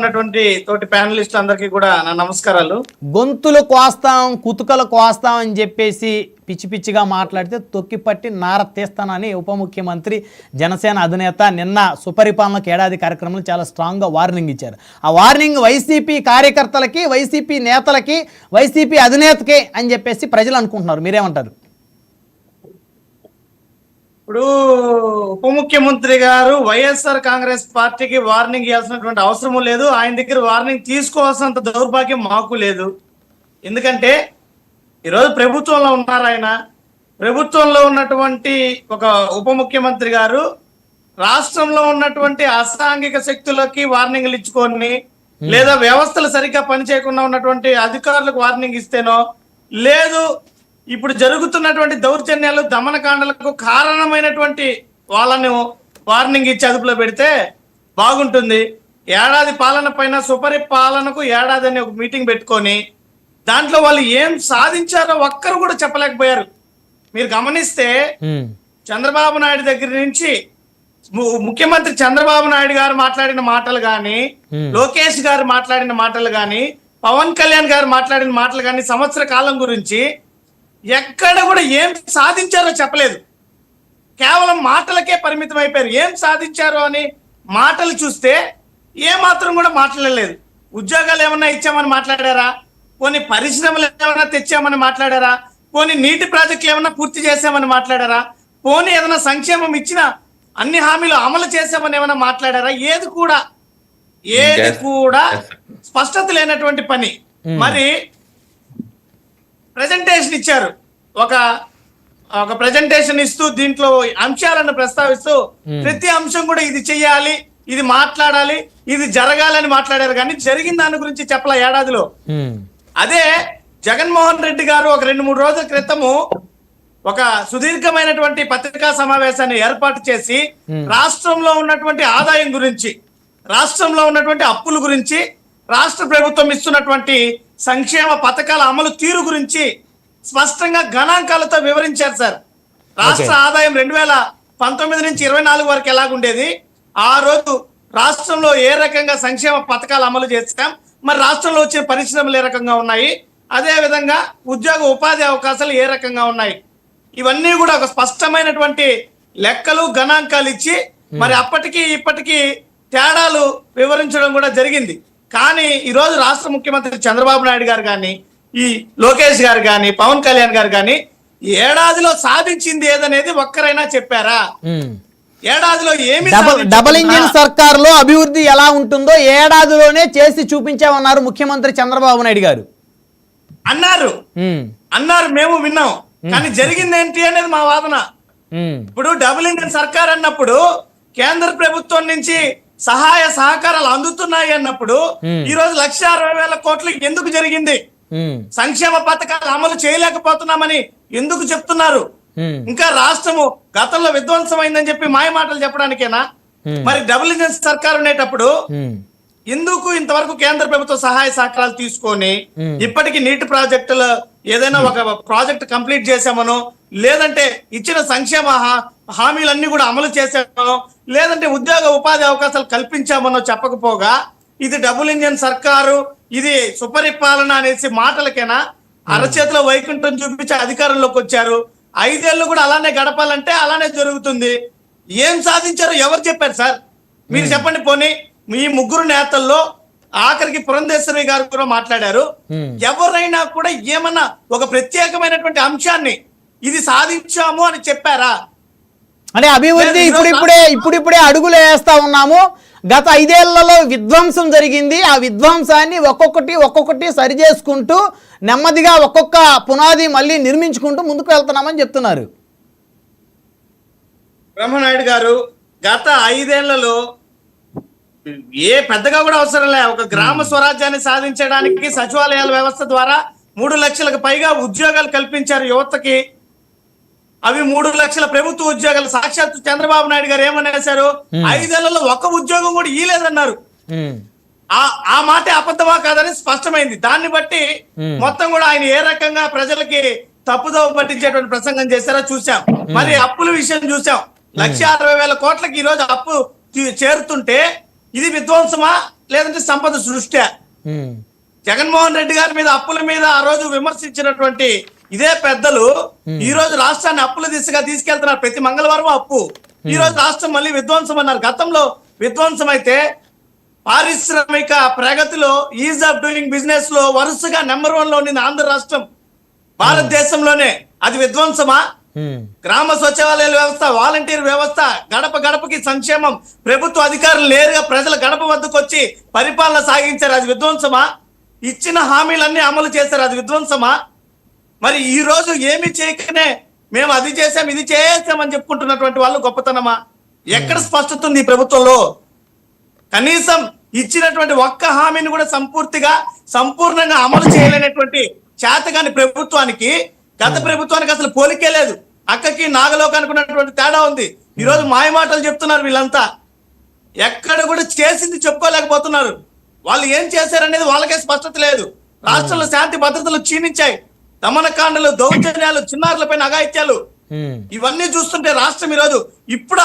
ఉన్నటువంటి తోటి ప్యానలిస్ట్ అందరికీ కూడా నా నమస్కారాలు. గొంతులు కోస్తాం కుతుకలు కోస్తాం అని చెప్పేసి పిచ్చి పిచ్చిగా మాట్లాడితే తొక్కిపట్టి నార తీస్తానని ఉప ముఖ్యమంత్రి జనసేన అధినేత నిన్న సుపరిపాలనకు ఏడాది కార్యక్రమంలో చాలా స్ట్రాంగ్గా వార్నింగ్ ఇచ్చారు. ఆ వార్నింగ్ వైసీపీ కార్యకర్తలకి, వైసీపీ నేతలకి, వైసీపీ అధినేతకే అని చెప్పేసి ప్రజలు అనుకుంటున్నారు. మీరేమంటారు? ఇప్పుడు ఉప ముఖ్యమంత్రి గారు వైఎస్ఆర్ కాంగ్రెస్ పార్టీకి వార్నింగ్ ఇవ్వాల్సినటువంటి అవసరం లేదు. ఆయన దగ్గర వార్నింగ్ తీసుకోవాల్సినంత దౌర్భాగ్యం మాకు లేదు. ఎందుకంటే ఈరోజు ప్రభుత్వంలో ఉన్నారు. ఆయన ప్రభుత్వంలో ఉన్నటువంటి ఒక ఉప ముఖ్యమంత్రి గారు రాష్ట్రంలో ఉన్నటువంటి అసాంఘిక శక్తులకి వార్నింగ్లు ఇచ్చుకొని, లేదా వ్యవస్థలు సరిగ్గా పనిచేయకుండా ఉన్నటువంటి అధికారులకు వార్నింగ్ ఇస్తేనో, లేదు ఇప్పుడు జరుగుతున్నటువంటి దౌర్జన్యాలు దమనకాండలకు కారణమైనటువంటి వాళ్ళని వార్నింగ్ ఇచ్చి అదుపులో పెడితే బాగుంటుంది. ఏడాది పాలన పైన సుపరిపాలనకు ఏడాది అని ఒక మీటింగ్ పెట్టుకొని దాంట్లో వాళ్ళు ఏం సాధించారో ఒక్కరు కూడా చెప్పలేకపోయారు. మీరు గమనిస్తే చంద్రబాబు నాయుడు దగ్గర నుంచి ముఖ్యమంత్రి చంద్రబాబు నాయుడు గారు మాట్లాడిన మాటలు గాని, లోకేష్ గారు మాట్లాడిన మాటలు గాని, పవన్ కళ్యాణ్ గారు మాట్లాడిన మాటలు గాని, సంవత్సర కాలం గురించి ఎక్కడ కూడా ఏం సాధించారో చెప్పలేదు. కేవలం మాటలకే పరిమితం అయిపోయారు. ఏం సాధించారో అని మాటలు చూస్తే ఏ మాత్రం కూడా మాట్లాడలేదు. ఉద్యోగాలు ఏమన్నా ఇచ్చామని మాట్లాడారా? పోనీ పరిశ్రమలు ఏమైనా తెచ్చామని మాట్లాడారా? పోనీ నీటి ప్రాజెక్టులు ఏమన్నా పూర్తి చేసామని మాట్లాడారా? పోనీ ఏదైనా సంక్షేమం ఇచ్చిన అన్ని హామీలు అమలు చేసామని ఏమైనా మాట్లాడారా? ఏది కూడా స్పష్టత లేనటువంటి పని. మరి ప్రెజెంటేషన్ ఇచ్చారు. ఒక ప్రెజెంటేషన్ ఇస్తూ దీంట్లో అంశాలను ప్రస్తావిస్తూ ప్రతి అంశం కూడా ఇది చెయ్యాలి, ఇది మాట్లాడాలి, ఇది జరగాలని మాట్లాడారు. కానీ జరిగిన దాని గురించి చెప్పలే ఏడాదిలో. అదే జగన్మోహన్ రెడ్డి గారు ఒక 2-3 రోజుల క్రితము ఒక సుదీర్ఘమైనటువంటి పత్రికా సమావేశాన్ని ఏర్పాటు చేసి రాష్ట్రంలో ఉన్నటువంటి ఆదాయం గురించి, రాష్ట్రంలో ఉన్నటువంటి అప్పుల గురించి, రాష్ట్ర ప్రభుత్వం ఇస్తున్నటువంటి సంక్షేమ పథకాల అమలు తీరు గురించి స్పష్టంగా గణాంకాలతో వివరించారు సార్. రాష్ట్ర ఆదాయం 2019 నుంచి 24 వరకు ఎలాగుండేది, ఆ రోజు రాష్ట్రంలో ఏ రకంగా సంక్షేమ పథకాలు అమలు చేశాం, మరి రాష్ట్రంలో వచ్చిన పరిశ్రమలు ఏ రకంగా ఉన్నాయి, అదే విధంగా ఉద్యోగ ఉపాధి అవకాశాలు ఏ రకంగా ఉన్నాయి, ఇవన్నీ కూడా ఒక స్పష్టమైనటువంటి లెక్కలు గణాంకాలు ఇచ్చి మరి అప్పటికి ఇప్పటికీ తేడాలు వివరించడం కూడా జరిగింది. కానీ ఈరోజు రాష్ట్ర ముఖ్యమంత్రి చంద్రబాబు నాయుడు గారు కానీ, ఈ లోకేష్ గారు కానీ, పవన్ కళ్యాణ్ గారు కానీ ఏడాదిలో సాధించింది ఏదనేది ఒక్కరైనా చెప్పారా? ఏడాదిలో ఏమి డబుల్ ఇంజిన్ సర్కార్ లో అభివృద్ధి ఎలా ఉంటుందో ఏడాదిలోనే చేసి చూపించామన్నారు ముఖ్యమంత్రి చంద్రబాబు నాయుడు గారు. అన్నారు మేము విన్నాం. కానీ జరిగింది ఏంటి అనేది మా వాదన. ఇప్పుడు డబుల్ ఇంజిన్ సర్కార్ అన్నప్పుడు కేంద్ర ప్రభుత్వం నుంచి సహాయ సహకారాలు అందుతున్నాయి అన్నప్పుడు ఈ రోజు 1,60,000 కోట్లు ఎందుకు జరిగింది? సంక్షేమ పథకాలు అమలు చేయలేకపోతున్నామని ఎందుకు చెప్తున్నారు? ఇంకా రాష్ట్రము గతంలో విధ్వంసమైందని చెప్పి మాయ మాటలు చెప్పడానికేనా? మరి డబుల్ ఇంజిన్ సర్కార్ ఉండేటప్పుడు ఎందుకు ఇంతవరకు కేంద్ర ప్రభుత్వ సహాయ సహకారాలు తీసుకొని ఇప్పటికీ నీటి ప్రాజెక్టులు ఏదైనా ఒక ప్రాజెక్ట్ కంప్లీట్ చేసామనో, లేదంటే ఇచ్చిన సంక్షేమ హామీలన్నీ కూడా అమలు చేసామనో, లేదంటే ఉద్యోగ ఉపాధి అవకాశాలు కల్పించామనో చెప్పకపోగా ఇది డబుల్ ఇంజిన్ సర్కారు, ఇది సుపరిపాలన అనేసి మాటలకేనా? అరచేతిలో వైకుంఠం చూపించి అధికారంలోకి వచ్చారు. 5 ఏళ్ళు కూడా అలానే గడపాలంటే అలానే జరుగుతుంది. ఏం సాధించారో ఎవరు చెప్పారు సార్? మీరు చెప్పండి. పోనీ మీ 3 నేతల్లో ఆఖరికి పురంధేశ్వరి గారు కూడా మాట్లాడారు. ఎవరైనా కూడా ఏమన్నా ఒక ప్రత్యేకమైనటువంటి అంశాన్ని ఇది సాధించాము అని చెప్పారా? అంటే అభివృద్ధి ఇప్పుడిప్పుడే అడుగులు వేస్తా ఉన్నాము. గత 5 ఏళ్లలో విధ్వంసం జరిగింది. ఆ విధ్వంసాన్ని ఒక్కొక్కటి సరి చేసుకుంటూ నెమ్మదిగా ఒక్కొక్క పునాది మళ్ళీ నిర్మించుకుంటూ ముందుకు వెళ్తున్నామని చెప్తున్నారు. బ్రహ్మనాయుడు గారు గత 5 ఏళ్లలో ఏ పెద్దగా కూడా అవసరం లే. ఒక గ్రామ స్వరాజ్యాన్ని సాధించడానికి సచివాలయాల వ్యవస్థ ద్వారా 3 లక్షలకు పైగా ఉద్యోగాలు కల్పించారు యువతకి. అవి 3 లక్షల ప్రభుత్వ ఉద్యోగాలు. సాక్షాత్ చంద్రబాబు నాయుడు గారు ఏమనేశారు? 5 ఏళ్లలో ఒక ఉద్యోగం కూడా ఇయ్యలేదన్నారు. ఆ మాట అబద్ధమా కాదని స్పష్టమైంది. దాన్ని బట్టి మొత్తం కూడా ఆయన ఏ రకంగా ప్రజలకి తప్పుదోవ పట్టించేటువంటి ప్రసంగం చేశారో చూసాం. మరి అప్పుల విషయం చూసాం. 1,60,000 కోట్లకి ఈ రోజు అప్పు చేరుతుంటే ఇది విధ్వంసమా? లేదంటే సంపద సృష్టి. ఉమ్, జగన్మోహన్ రెడ్డి గారి మీద అప్పుల మీద ఆ రోజు విమర్శించినటువంటి ఇదే పెద్దలు ఈ రోజు రాష్ట్రాన్ని అప్పుల దిశగా తీసుకెళ్తున్నారు. ప్రతి మంగళవారం అప్పు. ఈ రోజు రాష్ట్రం మళ్ళీ విధ్వంసం అన్నారు. గతంలో విధ్వంసం అయితే పారిశ్రామిక ప్రగతిలో, ఈజ్ ఆఫ్ డూయింగ్ బిజినెస్ లో వరుసగా నెంబర్ 1 లో ఉండింది ఆంధ్ర రాష్ట్రం భారతదేశంలోనే. అది విధ్వంసమా? ఉమ్, గ్రామ సచివాలయాల వ్యవస్థ, వాలంటీర్ వ్యవస్థ, గడప గడపకి సంక్షేమం, ప్రభుత్వ అధికారులు నేరుగా ప్రజల గడప వద్దకు వచ్చి పరిపాలన సాగించారు. అది విధ్వంసమా? ఇచ్చిన హామీలన్నీ అమలు చేశారు. అది విధ్వంసమా? మరి ఈ రోజు ఏమి చేయకనే మేము అది చేసాం ఇది చేసామని చెప్పుకుంటున్నటువంటి వాళ్ళు గొప్పతనమా? ఎక్కడ స్పష్టత ఉంది ఈ ప్రభుత్వంలో? కనీసం ఇచ్చినటువంటి ఒక్క హామీని కూడా సంపూర్ణంగా అమలు చేయలేనటువంటి చేతగాని ప్రభుత్వానికి, గత ప్రభుత్వానికి అసలు పోలికే లేదు. అక్కకి నాగలోకానికి ఉన్నటువంటి తేడా ఉంది. ఈ రోజు మాయమాటలు చెప్తున్నారు వీళ్ళంతా. ఎక్కడ కూడా చేసింది చెప్పుకోలేకపోతున్నారు. వాళ్ళు ఏం చేశారనేది వాళ్ళకే స్పష్టత లేదు. రాష్ట్రంలో శాంతి భద్రతలు క్షీణించాయి. దమనకాండలు, దౌర్జన్యాలు, చిన్నారులపైన అఘాయిత్యాలు, ఉమ్. ఇవన్నీ చూస్తుంటే రాష్ట్రం ఈరోజు ఇప్పుడు